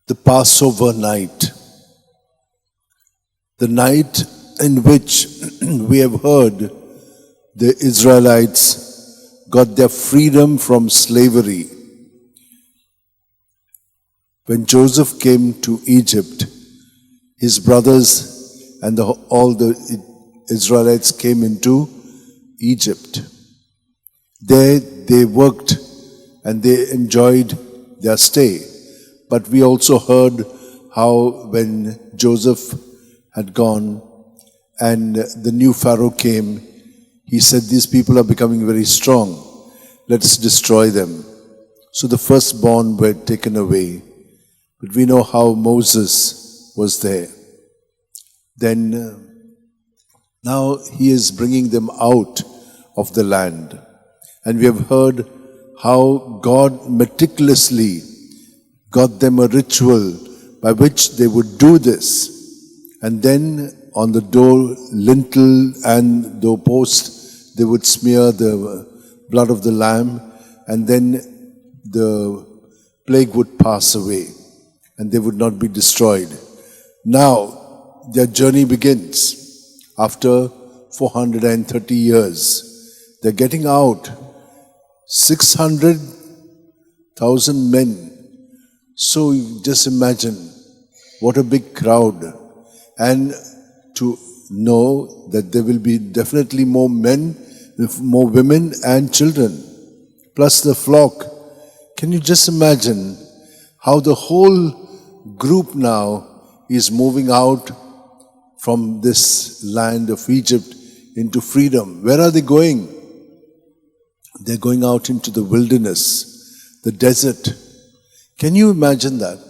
the Passover night, the night in which we have heard the Israelites got their freedom from slavery. When Joseph came to Egypt, his brothers and all the Israelites came into Egypt. There they worked and they enjoyed their stay. But we also heard how when Joseph had gone and the new Pharaoh came, he said, these people are becoming very strong. Let's destroy them. So the firstborn were taken away. But we know how Moses was there. Then now he is bringing them out of the land. And we have heard how God meticulously got them a ritual by which they would do this. And then on the door lintel and doorpost, they would smear the blood of the lamb, and then the plague would pass away and they would not be destroyed. Now their journey begins after 430 years. They're getting out. 600,000 men. So just imagine what a big crowd. And to know that there will be definitely more men, more women and children, plus the flock. Can you just imagine how the whole group now is moving out from this land of Egypt into freedom? Where are they going? They're going out into the wilderness, the desert. Can you imagine that?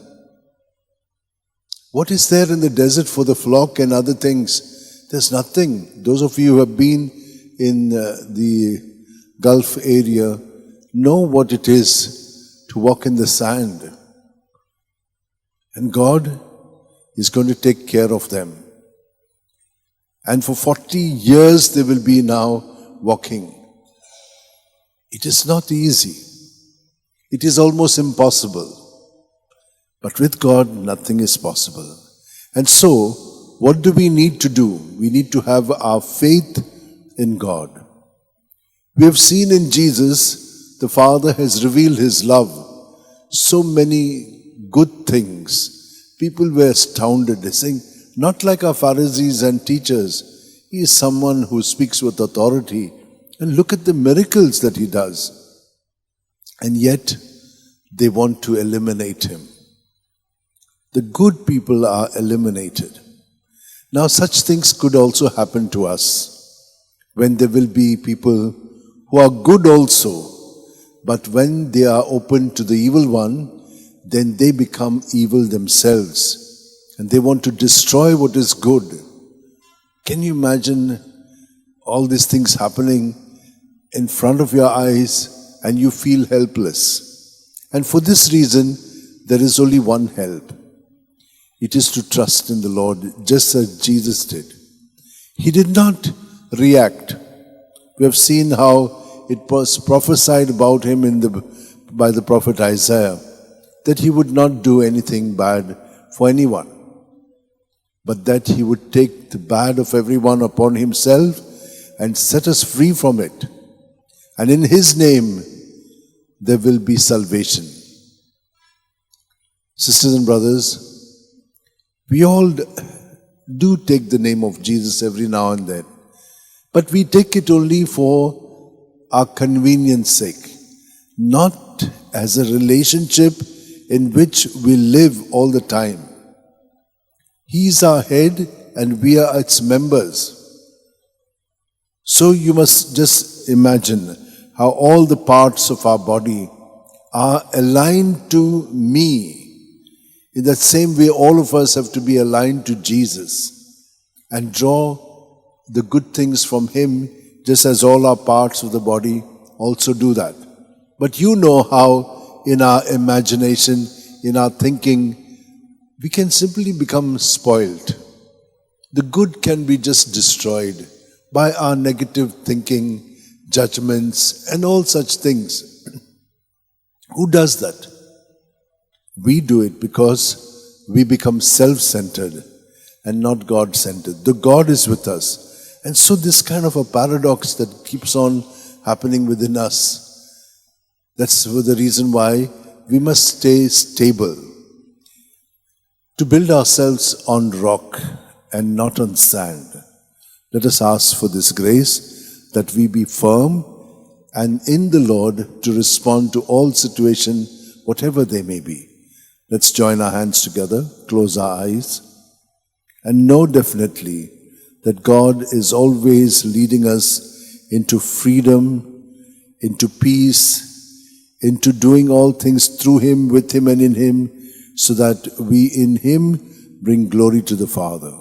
What is there in the desert for the flock and other things? There's nothing. Those of you who have been in the Gulf area know what it is to walk in the sand. And God is going to take care of them. And for 40 years they will be now walking. It is not easy. It is almost impossible. But with God, nothing is possible. And so, what do we need to do? We need to have our faith in God. We have seen in Jesus, the Father has revealed His love. So many good things. People were astounded. They saying, not like our Pharisees and teachers. He is someone who speaks with authority. And look at the miracles that He does. And yet, they want to eliminate Him. The good people are eliminated. Now, such things could also happen to us when there will be people who are good also, but when they are open to the evil one, then they become evil themselves and they want to destroy what is good. Can you imagine all these things happening in front of your eyes and you feel helpless? And for this reason, there is only one help. It is to trust in the Lord, just as Jesus did. He did not react. We have seen how it was prophesied about Him by the prophet Isaiah, that He would not do anything bad for anyone, but that He would take the bad of everyone upon Himself and set us free from it. And in His name, there will be salvation. Sisters and brothers, we all do take the name of Jesus every now and then, but we take it only for our convenience sake, not as a relationship in which we live all the time. He is our head and we are its members. So you must just imagine how all the parts of our body are aligned to me. In that same way, all of us have to be aligned to Jesus and draw the good things from Him, just as all our parts of the body also do that. But you know how in our imagination, in our thinking, we can simply become spoiled. The good can be just destroyed by our negative thinking, judgments, and all such things. Who does that? We do it because we become self-centered and not God-centered. The God is with us. And so this kind of a paradox that keeps on happening within us, that's the reason why we must stay stable. To build ourselves on rock and not on sand. Let us ask for this grace that we be firm and in the Lord to respond to all situations, whatever they may be. Let's join our hands together, close our eyes, and know definitely that God is always leading us into freedom, into peace, into doing all things through Him, with Him and in Him, so that we in Him bring glory to the Father.